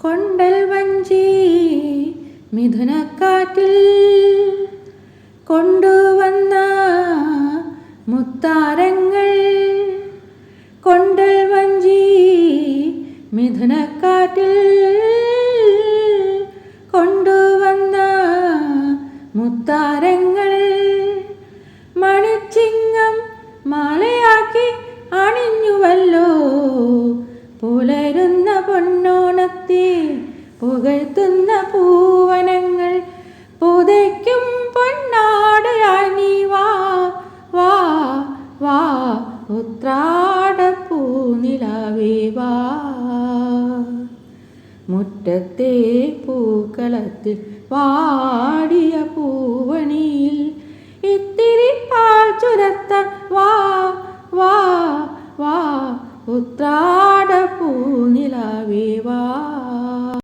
കൊണ്ടൽ വഞ്ചി മിഥുനക്കാറ്റിൽ കൊണ്ടുവന്ന മുത്താരങ്ങൾ. കൊണ്ടൽ വഞ്ചി മിഥുനക്കാറ്റിൽ കൊണ്ടുവന്ന മുത്താരങ്ങൾ. മണിച്ചിങ്ങം മാലയാക്കി അണിഞ്ഞുവല്ലോ പുലരുന്ന പൊന്നോണത്തെ പുകഴ്ത്തുന്ന പൂവനങ്ങൾ. പുതയ്ക്കും പൊന്നാടയായി നീ വാ വാ വാ ഉത്രാടപ്പൂനിലാവേ വാ. മുറ്റത്തെ പൂക്കളത്തിൽ വാടിയ പൂവണിയിൽ ഇത്തിരി പാൽ ചുരത്താൻ വാ വാ വാ ഉത്രാടപ്പൂനിലാവേ വാ.